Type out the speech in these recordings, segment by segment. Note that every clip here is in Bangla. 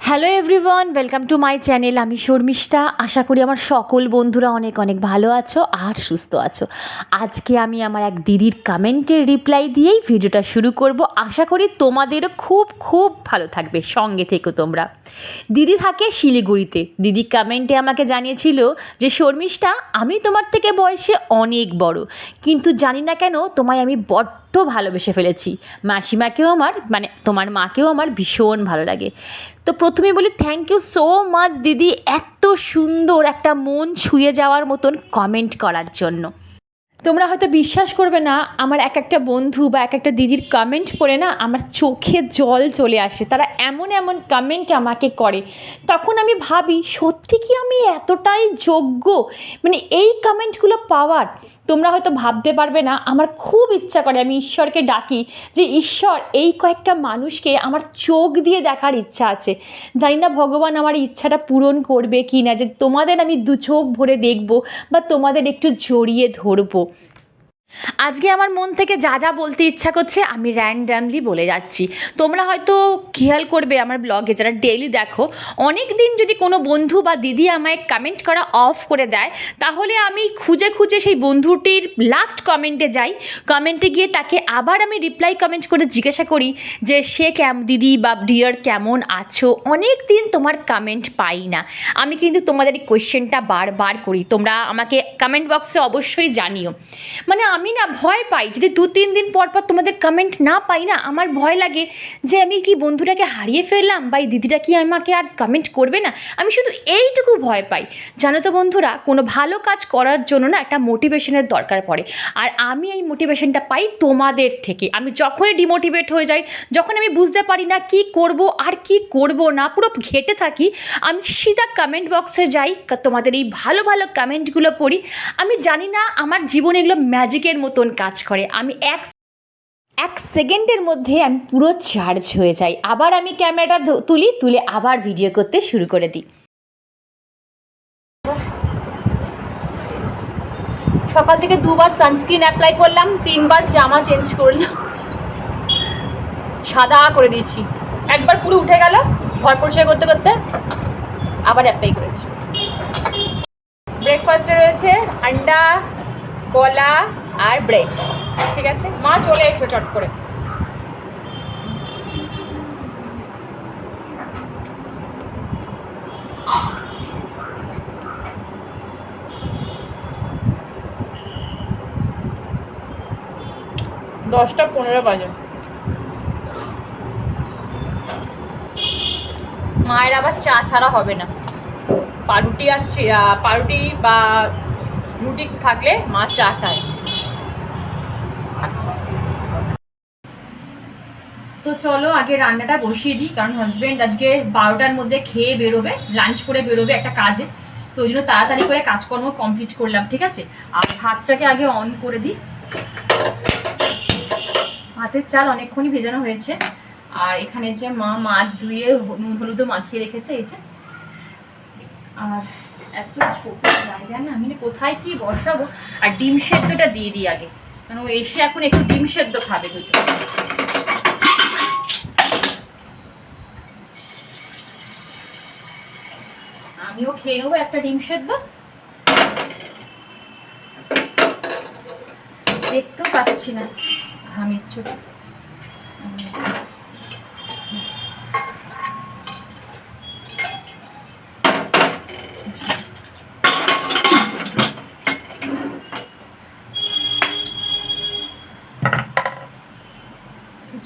Hello everyone, welcome to my channel. আমি শর্মিষ্ঠা। আশা করি আমার সকল বন্ধুরা অনেক অনেক ভালো আছো আর সুস্থ আছো। আজকে আমি আমার এক দিদির কমেন্টের রিপ্লাই দিয়েই ভিডিওটা শুরু করব। আশা করি তোমাদেরও খুব খুব ভালো থাকবে, সঙ্গে থেকো তোমরা। দিদি থাকে শিলিগুড়িতে। দিদি কমেন্টে আমাকে জানিয়েছিল যে শর্মিষ্ঠা, আমি তোমার থেকে বয়সে অনেক বড়, কিন্তু জানি না কেন তোমায় আমি বড্ড ভালোবেসে ফেলেছি। মাসিমাকেও আমার, মানে তোমার মাকেও আমার ভীষণ ভালো লাগে। তো প্রথমে বলি থ্যাংক ইউ সো মাচ দিদি, এত সুন্দর একটা মন ছুঁয়ে যাওয়ার মতন কমেন্ট করার জন্য। তোমরা হয়তো বিশ্বাস করবে না, আমার এক একটা বন্ধু বা এক একটা দিদির কমেন্ট পড়ে না আমার চোখে জল চলে আসে। তারা এমন এমন কমেন্ট আমাকে করে, তখন আমি ভাবি সত্যি কি আমি এতটাই যোগ্য মানে এই কমেন্টগুলো পাওয়ার। তোমরা হয়তো ভাবতে পারবে না, আমার খুব ইচ্ছা করে আমি ঈশ্বরকে ডাকি যে ঈশ্বর এই কয়েকটা মানুষকে আমার চোখ দিয়ে দেখার ইচ্ছা আছে। জানি না ভগবান আমার ইচ্ছাটা পূরণ করবে কি না, যে তোমাদের আমি দু চোখ ভরে দেখব বা তোমাদের একটু জড়িয়ে ধরবো। আজকে আমার মন থেকে যা যা বলতে ইচ্ছা করছে আমি র্যান্ডামলি বলে যাচ্ছি। তোমরা হয়তো খেয়াল করবে আমার ব্লগে যারা ডেইলি দেখো, অনেক দিন যদি কোনো বন্ধু বা দিদি আমায় কমেন্ট করা অফ করে দেয়, তাহলে আমি খুঁজে খুঁজে সেই বন্ধুটির লাস্ট কমেন্টে যাই। কমেন্টে গিয়ে তাকে আবার আমি রিপ্লাই কমেন্ট করে জিজ্ঞাসা করি যে সে দিদি বা ডিয়ার কেমন আছো। অনেক দিন তোমার কমেন্ট পাই না। আমি কিন্তু তোমাদের এই কোয়েশ্চেনটা বারবার করি, তোমরা আমাকে কমেন্ট বক্সে অবশ্যই জানিও। মানে আমি না ভয় পাই, যদি 2-3 দিন পর পর তোমাদের কমেন্ট না পাই না, আমার ভয় লাগে যে আমি কি বন্ধুটাকে হারিয়ে ফেললাম বা এই দিদিটা কি আমাকে আর কমেন্ট করবে না। আমি শুধু এইটুকু ভয় পাই। জানো তো বন্ধুরা, কোনো ভালো কাজ করার জন্য না একটা মোটিভেশনের দরকার পড়ে, আর আমি এই মোটিভেশনটা পাই তোমাদের থেকে। আমি যখনই ডিমোটিভেট হয়ে যাই, যখন আমি বুঝতে পারি না কি করব আর কি করব না, পুরো ঘেটে থাকি, আমি সিধা কমেন্ট বক্সে যাই, তোমাদের এই ভালো ভালো কমেন্টগুলো পড়ি। আমি জানি না আমার জীবনে এগুলো ম্যাজিকের মতন কাজ করে। আমি এক সেকেন্ডের মধ্যে আমি পুরো চার্জ হয়ে যাই, আবার আমি ক্যামেরাটা তুলে আবার ভিডিও করতে শুরু করে দিই। সকাল থেকে 2বার সানস্ক্রিন অ্যাপ্লাই করলাম, 3বার জামা চেঞ্জ করলাম, সাদা করে দিয়েছি। একবার পুরো উঠে গেল, ঘর পরিষ্কার করতে করতে আবার অ্যাপ্লাই করেছি। ব্রেকফাস্টে রয়েছে আন্ডা, কলা আর ব্রেড। ঠিক আছে, মা চলে এসো চট করে। দশটা 15 বাজে। মায়ের আবার চা ছাড়া হবে না। পাউরুটি আর পাউরুটি বা রুটি থাকলে মা চা খায়। তো চলো আগে রান্নাটা বসিয়ে দিই, কারণ হাজব্যান্ড আজকে 12টার মধ্যে খেয়ে বেরোবে, লাঞ্চ করে বেরোবে একটা কাজে। তো ওই জন্য তাড়াতাড়ি করে কাজকর্ম কমপ্লিট করলাম। ঠিক আছে, আর ভাতটাকে আগে অন করে দিই। ভাতের চাল অনেকক্ষণই ভেজানো হয়েছে, আর এখানে যে মা মাছ ধুয়ে নুন হলুদও মাখিয়ে রেখেছে। এই যে, আর এত ছোট জায়গা না, আমি কোথায় কি বসাবো। আর ডিম সেদ্ধটা দিয়ে দিই আগে, কারণ ও এসে এখন একটু ডিম সেদ্ধ খাবে দুটো। আমিও খেয়ে নেবো একটা ডিম সেদ্ধ। দেখতেও পাচ্ছি না ঘামের চোট।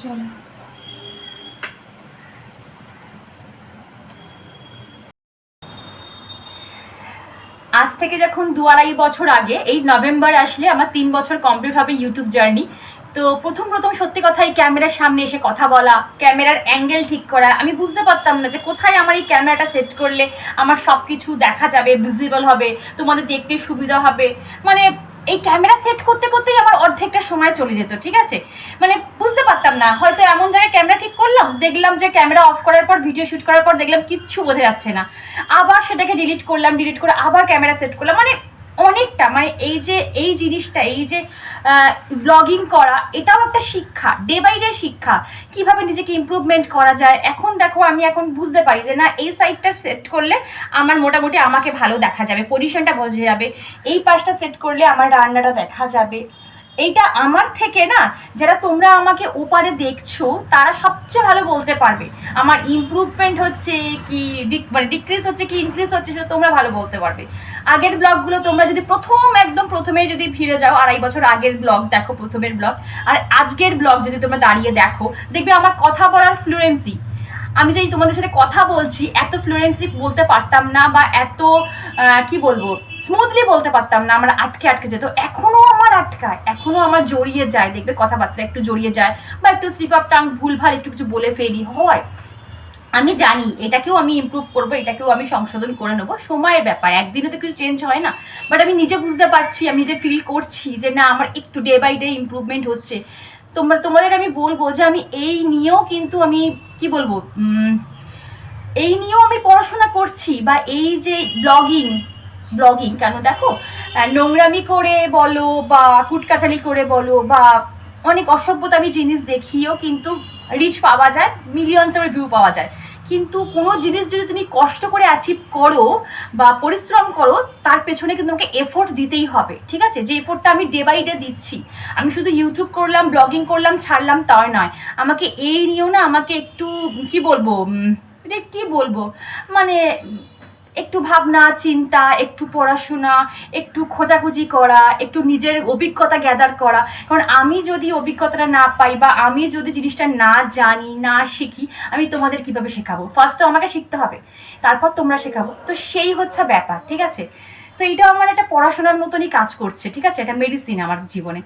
চলো আজ থেকে যখন 2-2.5 বছর আগে, এই নভেম্বর আসলে আমার 3 বছর কমপ্লিট হবে ইউটিউব জার্নি। তো প্রথম সত্যি কথা, এই ক্যামেরার সামনে এসে কথা বলা, ক্যামেরার অ্যাঙ্গেল ঠিক করা, আমি বুঝতে পারতাম না যে কোথায় আমার এই ক্যামেরাটা সেট করলে আমার সব কিছু দেখা যাবে, ভিজিবল হবে, তোমাদের দেখতে সুবিধা হবে। মানে এই ক্যামেরা সেট করতে করতেই আমার অর্ধেকটা সময় চলে যেত। ঠিক আছে, মানে বুঝতে পারতাম না, হয়তো এমন জায়গায় ক্যামেরা ঠিক করলাম, দেখলাম যে ক্যামেরা অফ করার পর, ভিডিও শ্যুট করার পর দেখলাম কিচ্ছু বোঝা যাচ্ছে না, আবার সেটাকে ডিলিট করলাম, ডিলিট করে আবার ক্যামেরা সেট করলাম। মানে অনেকটা, মানে এই যে এই জিনিসটা, এই যে ব্লগিং করা এটাও একটা শিক্ষা, ডে বাই ডে শিক্ষা, কিভাবে নিজেকে ইমপ্রুভমেন্ট করা যায়। এখন দেখো আমি এখন বুঝতে পারি যে না এই সাইডটা সেট করলে আমার মোটামুটি আমাকে ভালো দেখা যাবে, পজিশনটা বোঝা যাবে, এই পাশটা সেট করলে আমার রান্নাটা দেখা যাবে। এইটা আমার থেকে না, যারা তোমরা আমাকে ওপারে দেখছো তারা সবচেয়ে ভালো বলতে পারবে আমার ইমপ্রুভমেন্ট হচ্ছে কি মানে ডিক্রিজ হচ্ছে কি ইনক্রিজ হচ্ছে, সেটা তোমরা ভালো বলতে পারবে। আগের ব্লগগুলো তোমরা যদি একদম প্রথমে যদি ফিরে যাও, 2.5 বছর আগের ব্লগ দেখো, প্রথমের ব্লগ আর আজকের ব্লগ যদি তোমরা দাঁড়িয়ে দেখো, দেখবে আমার কথা বলার ফ্লুয়েন্সি, আমি যেই তোমাদের সাথে কথা বলছি এত ফ্লুয়েন্সি বলতে পারতাম না, বা এত কি বলবো স্মুথলি বলতে পারতাম না, আমার আটকে আটকে যেত। এখনো আমার আটকায়, এখনো আমার জড়িয়ে যায়, দেখবে কথাবার্তা একটু জড়িয়ে যায়, বা একটু স্লিপ আপ টাং ভুলভাল একটু কিছু বলে ফেলি হয়। আমি জানি এটাকেও আমি ইমপ্রুভ করবো, এটাকেও আমি সংশোধন করে নেবো, সময়ের ব্যাপার, একদিনে তো কিছু চেঞ্জ হয় না। বাট আমি নিজে বুঝতে পারছি, আমি নিজে ফিল করছি যে না আমার একটু ডে বাই ডে ইমপ্রুভমেন্ট হচ্ছে। তোমাদের আমি বলবো যে আমি এই নিয়েও কিন্তু আমি কি বলবো এই নিয়েও আমি পড়াশোনা করছি, বা এই যে ব্লগিং কেন দেখো, নোংরামি করে বলো বা কুটকাচালি করে বলো বা অনেক অসভ্যতামি জিনিস দেখিয়েও কিন্তু রিচ পাওয়া যায়, মিলিয়নসের ভিউ পাওয়া যায়। কিন্তু কোনো জিনিস যদি তুমি কষ্ট করে অ্যাচিভ করো বা পরিশ্রম করো, তার পেছনে কিন্তু তোমাকে এফোর্ট দিতেই হবে, ঠিক আছে? যে এফোর্টটা আমি ডে বাই ডে দিচ্ছি, আমি শুধু ইউটিউব করলাম, ব্লগিং করলাম, ছাড়লাম তাই নয়। আমাকে এই নিয়েও না আমাকে একটু কি বলবো মানে একটু ভাবনা চিন্তা, একটু পড়াশোনা, একটু খোঁজাখুঁজি করা, একটু নিজের অভিজ্ঞতা গ্যাদার করা। কারণ আমি যদি অভিজ্ঞতাটা না পাই বা আমি যদি জিনিসটা না জানি না শিখি, আমি তোমাদের কিভাবে শেখাবো? ফার্স্ট তো আমাকে শিখতে হবে, তারপর তোমরা শেখাবো। তো সেই হচ্ছে ব্যাপার, ঠিক আছে? তো এইটা আমার একটা পড়াশোনার মতনই কাজ করছে, ঠিক আছে? এটা মেডিসিন আমার জীবনে।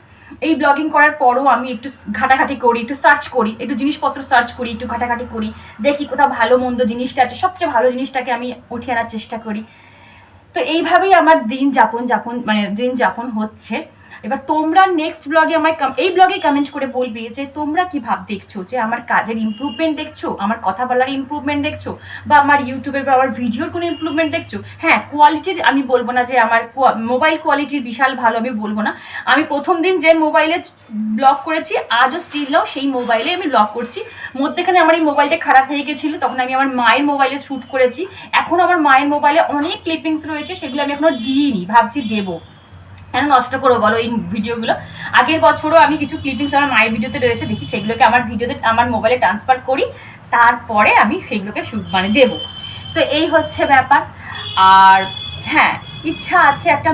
এই ব্লগিং করার পরও আমি একটু ঘাটাঘাটি করি, একটু সার্চ করি, একটু জিনিসপত্র সার্চ করি, একটু ঘাটাঘাটি করি, দেখি কোথাও ভালো মন্দ জিনিসটা আছে, সবচেয়ে ভালো জিনিসটাকে আমি উঠিয়ে আনার চেষ্টা করি। তো এইভাবেই আমার দিন যাপন হচ্ছে। এবার তোমরা নেক্সট ব্লগে আমায় এই ব্লগে কমেন্ট করে বলবি যে তোমরা কি দেখছো, যে আমার কাজের ইমপ্রুভমেন্ট দেখছো, আমার কথা বলার ইমপ্রুভমেন্ট দেখছো, বা আমার ইউটিউবের বা আমার ভিডিওর কোনো ইমপ্রুভমেন্ট দেখছো। হ্যাঁ, কোয়ালিটির আমি বলবো না যে আমার মোবাইল কোয়ালিটির বিশাল ভালো, আমি বলবো না। আমি প্রথম দিন যে মোবাইলে ব্লগ করেছি আজও স্টিল নাও সেই মোবাইলে আমি ব্লগ করছি। মধ্যেখানে আমার এই মোবাইলটা খারাপ হয়ে গেছিলো, তখন আমি আমার মায়ের মোবাইলে শ্যুট করেছি। এখন আমার মায়ের মোবাইলে অনেক ক্লিপিংস রয়েছে, সেগুলো আমি এখনো দিইনি, ভাবছি দেবো। কেন নষ্ট করবো বলো এই ভিডিওগুলো? আগের বছরও আমি কিছু ক্লিপিংস আমার মায়ের ভিডিওতে রয়েছে, দেখি সেগুলোকে আমার মোবাইলে ট্রান্সফার করি, তারপরে আমি সেগুলোকে দেবো। তো এই হচ্ছে ব্যাপার। আর হ্যাঁ, ইচ্ছা আছে একটা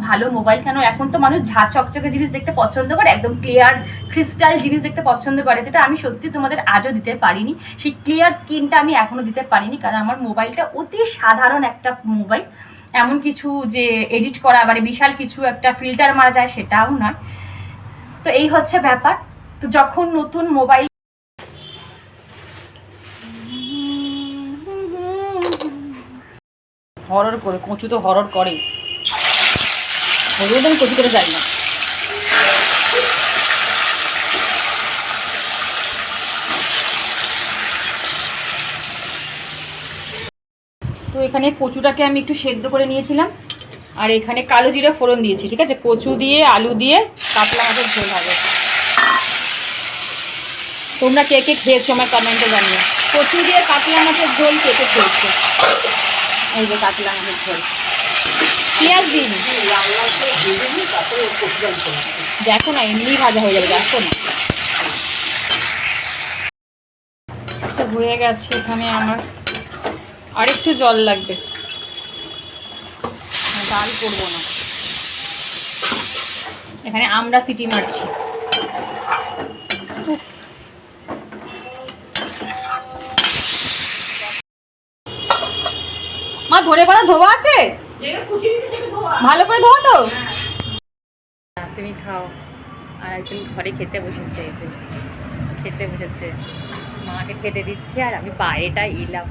ভালো মোবাইল। কেন এখন তো মানুষ ঝা চকচকে জিনিস দেখতে পছন্দ করে, একদম ক্লিয়ার ক্রিস্টাল জিনিস দেখতে পছন্দ করে, যেটা আমি সত্যি তোমাদের আজও দিতে পারিনি। সেই ক্লিয়ার স্ক্রিনটা আমি এখনো দিতে পারিনি, কারণ আমার মোবাইলটা অতি সাধারণ একটা মোবাইল। এমন কিছু যে এডিট করা বিশাল কিছু একটা ফিল্টার মারা যায় সেটাও নয়। তো এই হচ্ছে ব্যাপার। তো যখন নতুন মোবাইল হরর করে, কচু তো হরর করে, আমি কচু করে যাই না। তো এখানে কচুটাকে আমি একটু সেদ্ধ করে নিয়েছিলাম, আর এখানে কালো জিরা ফোড়ন দিয়েছি, ঠিক আছে? কচু দিয়ে আলু দিয়ে কাতলা মাছের ঝোল হবে। তোমরা কে কে খেয়েছো আমার কমেন্টে জানিও। কচু দিয়ে কাতলা মাছের ঝোল কে কে খেয়েছো? এই যে কাতলা মাছের ঝোল, পেঁয়াজ দিন, দেখো না এমনি ভাজা হয়ে যাবে, দেখো না। তো হয়ে গেছে, এখানে আমার আরেকটু জল লাগবে, ডাল করবো না। এখানে আমরা সিটি মারছি। মা ধরে পাতা ধোয়া আছে, ভালো করে ধোয়া তো। তুমি খাও, আর একজন ঘরে খেতে বসেছে, এই যে খেতে বসেছে, মাকে খেতে দিচ্ছে, আর আমি বাইরেটা এলাম।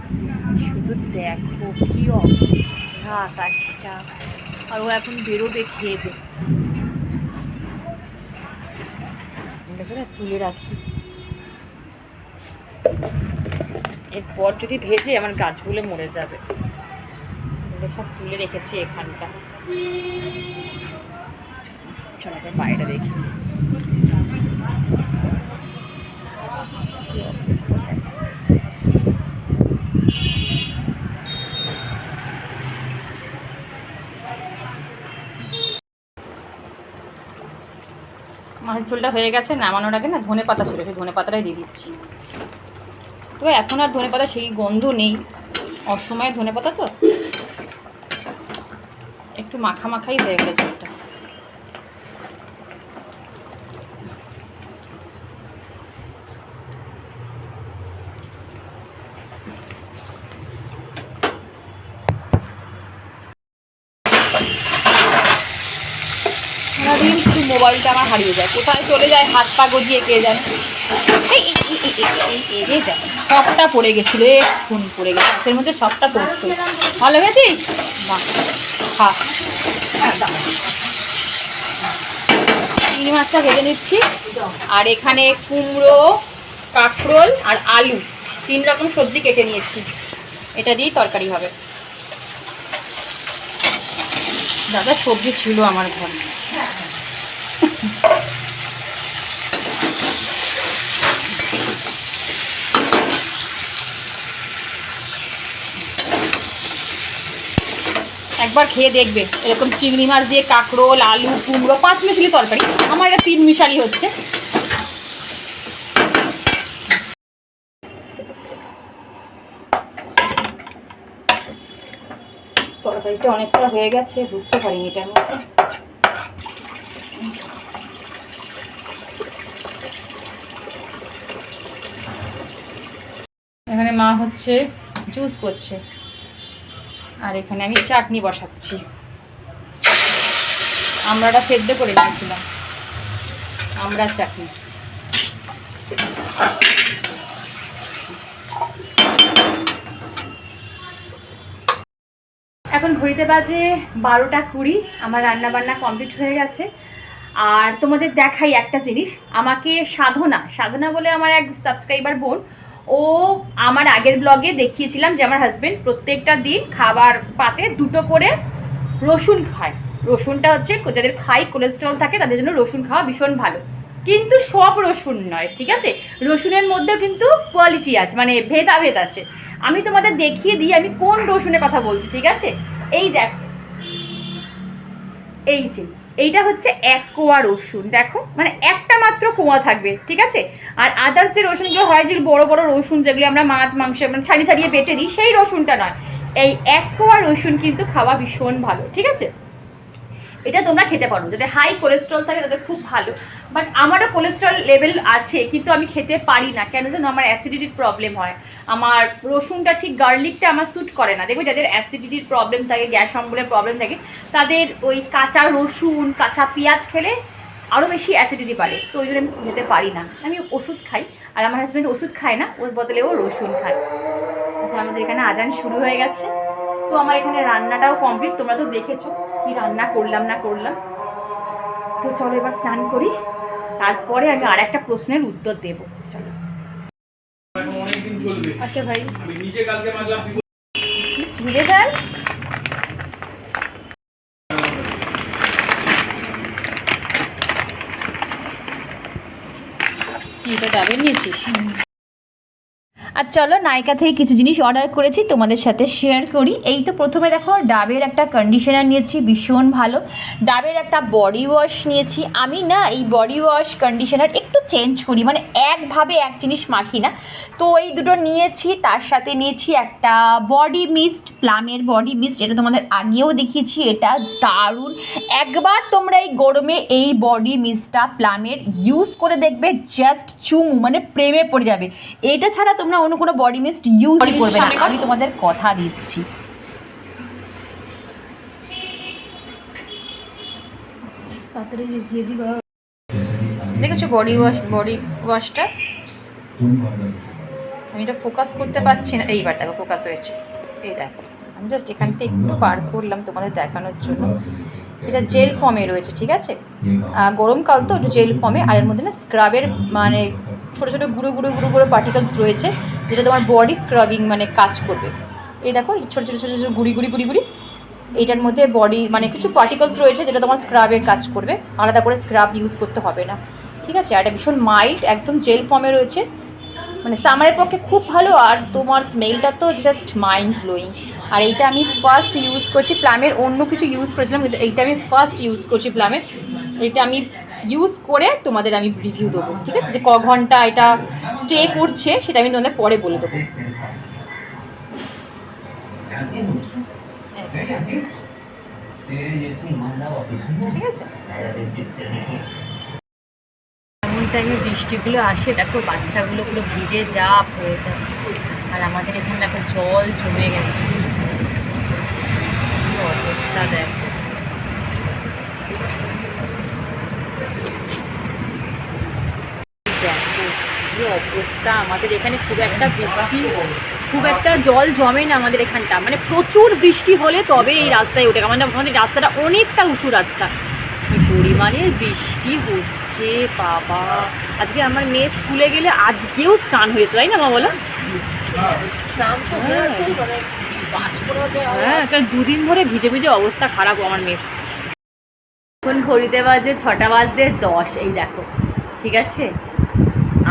শুধু দেখো কি অবস্থা আকাশটা, আর ও এখন বেরোবে খেয়ে দে। তুলে রাখি, এরপর যদি ভেজে আমার গাছগুলো মরে যাবে। সব তুলে রেখেছি এখানটা, চলো বাইরে দেখি। মাছের ঝোলটা হয়ে গেছে, নামানোর আগে না ধনে পাতা ছিল, সেই ধনে পাতাটাই দিয়ে দিচ্ছি। তো এখন আর ধনে পাতা সেই গন্ধ নেই, অসময়ে ধনে পাতা তো একটু মাখা মাখাই হয়ে গেল ঝোলটা। সারাদিন শুধু মোবাইলটা আমার হারিয়ে যায়, কোথায় চলে যায় হাত পা গজিয়ে কে যায়। এই দেখ সবটা পড়ে গেছিলো, এখন পড়ে গেছে গাছের মধ্যে, সবটা পড়তো। ভালো গেছিস না, খা। চিংড়ি মাছটা ভেজে নিচ্ছি, আর এখানে কুমড়ো, কাঁকরোল আর আলু 3 রকম সবজি কেটে নিয়েছি, এটা দিয়েই তরকারি হবে। দাদা সবজি ছিল আমার ঘরে। একবার খেয়ে দেখবে, এরকম চিংড়ি মাছ দিয়ে কাঁকরোল, আলু, কুমড়ো 5 মিশালি তরকারি। আমার এটা 3 মিশালি হচ্ছে। তরকারিটা অনেকটা হয়ে গেছে, বুঝতে পারিনি এটার মধ্যে। এখানে মা হচ্ছে জুস করছে, আর এখানে আমি চাটনি বসাচ্ছি। আমড়াটা সেদ্ধ করে নিয়েছিলাম, আমড়ার চাটনি। এখন ঘড়িতে বাজে 12টা 20। আমার রান্না বান্না কমপ্লিট হয়ে গেছে। আর তোমাদের দেখাই একটা জিনিস, আমাকে সাধনা বলে আমার এক সাবস্ক্রাইবার বোন, ও আমার আগের ব্লগে দেখিয়েছিলাম যে আমার হাজবেন্ড প্রত্যেকটা দিন খাবার পাতে 2টো করে রসুন খায়। রসুনটা হচ্ছে যাদের হাই কোলেস্ট্রল থাকে তাদের জন্য রসুন খাওয়া ভীষণ ভালো, কিন্তু সব রসুন নয়, ঠিক আছে? রসুনের মধ্যেও কিন্তু কোয়ালিটি আছে, মানে ভেদাভেদ আছে। আমি তোমাদের দেখিয়ে দিই আমি কোন রসুনের কথা বলছি, ঠিক আছে? এই দেখ, এই যে এইটা হচ্ছে 1 কোয়া রসুন, দেখো মানে একটা মাত্র কোয়া থাকবে, ঠিক আছে? আর আদার্স যে রসুনগুলো হয়, যে বড় বড় রসুন যেগুলো আমরা মাছ মাংস মানে ছাড়িয়ে বেটে দিই, সেই রসুনটা নয়। এই 1 কোয়া রসুন কিন্তু খাওয়া ভীষণ ভালো, ঠিক আছে? এটা তোমরা খেতে পারো, যাদের হাই কোলেস্ট্রল থাকে তাদের খুব ভালো। বাট আমারও কোলেস্ট্রল লেভেল আছে, কিন্তু আমি খেতে পারি না, কেন যেন আমার অ্যাসিডিটির প্রবলেম হয়। আমার রসুনটা ঠিক, গার্লিকটা আমার স্যুট করে না। দেখো যাদের অ্যাসিডিটির প্রবলেম থাকে, গ্যাস অম্বলের প্রবলেম থাকে, তাদের ওই কাঁচা রসুন, কাঁচা পেঁয়াজ খেলে আরও বেশি অ্যাসিডিটি বাড়ে, তো ওই জন্য আমি খেতে পারি না। আমি ওষুধ খাই, আর আমার হাজব্যান্ড ওষুধ খায় না, ওর বদলে ও রসুন খায়। আচ্ছা, আমাদের এখানে আজান শুরু হয়ে গেছে, তো আমার এখানে রান্নাটাও কমপ্লিট। তোমরা তো দেখেছো কি রান্না করলাম না করলাম। তো চলো এবার স্নান করি, তারপরে আমি আর একটা প্রশ্নের উত্তর দেবো। চলো। আচ্ছা ভাই, ঝুলে যান। কি এটা ডাবের নিয়েছিস? আর চলো নাইকা থেকে কিছু জিনিস অর্ডার করেছি তোমাদের সাথে শেয়ার করি। এই তো প্রথমে দেখো, ডাবের একটা কন্ডিশনার নিয়েছি, ভীষণ ভালো। ডাবের একটা বডি ওয়াশ নিয়েছি। আমি না এই বডি ওয়াশ কন্ডিশনার একটু চেঞ্জ করি, মানে একভাবে এক জিনিস মাখি না, তো এই দুটো নিয়েছি। তার সাথে নিয়েছি একটা বডি মিস্ট, প্লামের বডি মিস্ট, এটা তোমাদের আগেও দেখিয়েছি, এটা দারুণ। একবার তোমরা এই গরমে এই বডি মিস্টটা প্লামের ইউজ করে দেখবে, জাস্ট চুমু, মানে প্রেমে পড়ে যাবে। এটা ছাড়া তোমরা অন্য কোনো বডি মিস্ট ইউজ করবে না, আমি তোমাদের কথা দিচ্ছি। দেখেছো বডি ওয়াশটা? আমি এটা ফোকাস করতে পারছি না, এইবার দেখো ফোকাস হয়েছে। এই দেখো, আমি জাস্ট এখান থেকে একটু বার করলাম তোমাদের দেখানোর জন্য। এটা জেল ফর্মে রয়েছে, ঠিক আছে? গরমকাল তো একটু জেল ফর্মে, আর এর মধ্যে না স্ক্রাবের মানে ছোটো ছোটো গুঁড়ো গুঁড়ো গুঁড়ো গুঁড়ো পার্টিকেলস রয়েছে, যেটা তোমার বডি স্ক্রাবিং মানে কাজ করবে। এই দেখো, এই ছোটো ছোটো ছোটো ছোটো গুড়ি গুড়ি গুড়ি গুড়ি এইটার মধ্যে বডি মানে কিছু পার্টিকলস রয়েছে যেটা তোমার স্ক্রাবের কাজ করবে, আলাদা করে স্ক্রাব ইউজ করতে হবে না, ঠিক আছে। আর এটা ভীষণ মাইল্ড, একদম জেল ফর্মে রয়েছে, মানে সামারের পক্ষে খুব ভালো। আর তোমার স্মেলটা তো জাস্ট মাইন্ড ব্লোয়িং। আর এইটা আমি ফার্স্ট ইউজ করছি, প্লামের অন্য কিছু ইউজ করেছিলাম কিন্তু এইটা আমি ফার্স্ট ইউজ করছি প্লামের। এইটা আমি ইউজ করে তোমাদের আমি রিভিউ দেবো, ঠিক আছে, যে ক ঘন্টা এটা স্টে করছে সেটা আমি তোমাদের পরে বলে দেবো। ঠিক আছে, এমন টাইমে বৃষ্টিগুলো আসে, দেখো বাচ্চাগুলো পুরো ভিজে জাপ হয়ে যায়। আর আমাদের এখানে দেখো জল জমে গেছে, কি অবস্থা দেখো। দেখো কি অবস্থা, আমাদের এখানে খুব একটা বৃষ্টি, খুব একটা জল জমে না আমাদের এখানটা, মানে প্রচুর বৃষ্টি হলে তবে এই রাস্তায় ওঠে, মানে রাস্তাটা অনেকটা উঁচু রাস্তা। কি পরিমাণে বৃষ্টি হচ্ছে বাবা। আজকে আমার মেয়ে স্কুলে গেলে আজকেও স্নান হয়েছে, তাই না মা বলো? হ্যাঁ, কারণ 2 দিন ধরে ভিজে ভিজে অবস্থা খারাপ আমার মেয়ে। এখন ঘড়িতে বাজে 6টা বাজতে 10, এই দেখো, ঠিক আছে।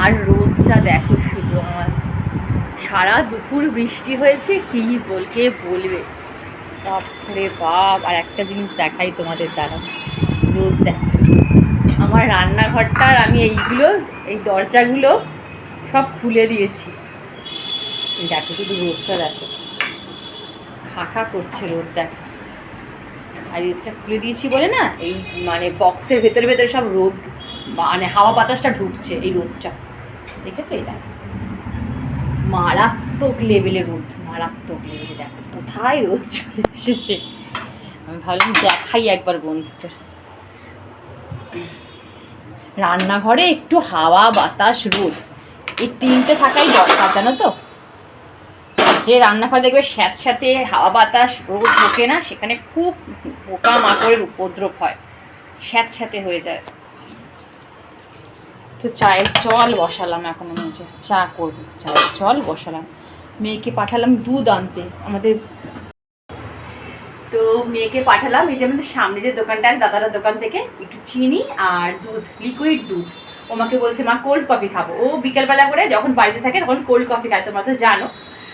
আর রোদটা দেখো শুধু, আমার সারা দুপুর বৃষ্টি হয়েছে, কে বলবে, বাপরে বাপ। আর একটা জিনিস দেখাই তোমাদের দ্বারা, রোদ দেখো আমার রান্নাঘরটার, আমি এই দরজাগুলো সব খুলে দিয়েছি, এই দেখো শুধু রোদটা দেখো, খাখা করছে রোদ দেখো। আর রোদটা খুলে দিয়েছি বলে না, এই মানে বক্সের ভেতরে সব রোদ মানে হাওয়া বাতাসটা ঢুকছে, এই রোদটা দেখেছো? এই দেখো মারাত্মক লেভেলের রোদ, মারাত্মক লেভেলে। দেখো কোথায় রোদ চলে এসেছে, আমি ভাবলাম দেখাই একবার বন্ধুদের। রান্নাঘরে একটু হাওয়া বাতাস রোদ, এই 3টে থাকাই দরকার, জানো তো। যে রান্নাঘরে দেখবে স্যাঁতস্যাঁতে হাওয়া বাতাস রোদ ঢোকে না, সেখানে খুব পোকা মাকড়ের উপদ্রব হয়, স্যাঁতস্যাঁতে হয়ে যায়। তো চায়ের জল বসালাম, এখন আমি চা করবো, চায়ের জল বসালাম। মেয়েকে পাঠালাম দুধ আনতে আমাদের, তো মেয়েকে পাঠালাম এই যে আমাদের সামনে যে দোকানটা আছে দাদার দোকান থেকে একটু চিনি আর দুধ, লিকুইড দুধ। ও আমাকে বলছে মা কোল্ড কফি খাবো, ও বিকেলবেলা করে যখন বাড়িতে থাকে তখন কোল্ড কফি খায়, তোমরা তো জানো।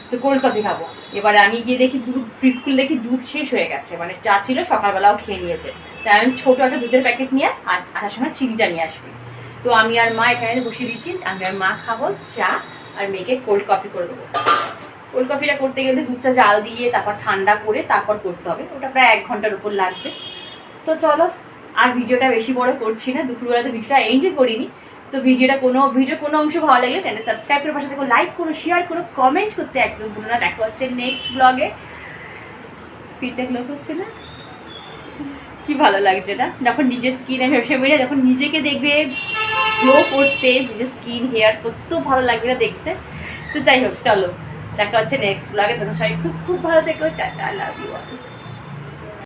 তো কোল্ড কফি খাবো, এবারে আমি গিয়ে দেখি দুধ ফ্রিজ খুলে দেখি দুধ শেষ হয়ে গেছে, মানে চা ছিল সকালবেলাও খেয়ে নিয়েছে। তাই আমি ছোটো একটা দুধের প্যাকেট নিয়ে আসার সময় চিনিটা নিয়ে আসবি। তো আমি আর মা এখানে বসিয়ে দিচ্ছি, আমি আর মা খাবো চা, আর মেয়েকে কোল্ড কফি করে দেবো। কোল্ড কফিটা করতে গেলে দুধটা জাল দিয়ে তারপর ঠান্ডা করে তারপর করতে হবে, ওটা প্রায় 1 ঘন্টার উপর লাগবে। তো চলো, আর ভিডিওটা বেশি বড় করছি না, দুপুরবেলাতে ভিডিওটা এনজয় করিনি। তো ভিডিওর কোনো অংশ ভালো লাগলে চ্যানেল সাবস্ক্রাইব করে পাশে থেকে লাইক করো, শেয়ার করো, কমেন্ট করতে একদম ভুলো না। দেখা হচ্ছে নেক্সট ব্লগে। সিটটা গ্লো করছে না, কি ভালো লাগছে না যখন নিজের স্কিন, আমি সোশ্যাল মিডিয়া যখন নিজেকে দেখবে গ্লো করতে, নিজের স্কিন হেয়ার করতেও ভালো লাগবে না দেখতে। তো যাই হোক, চলো দেখা হচ্ছে নেক্সট ব্লগে। তখন সবাই খুব খুব ভালো থেকো, টাটা, লাভ ইউ অল।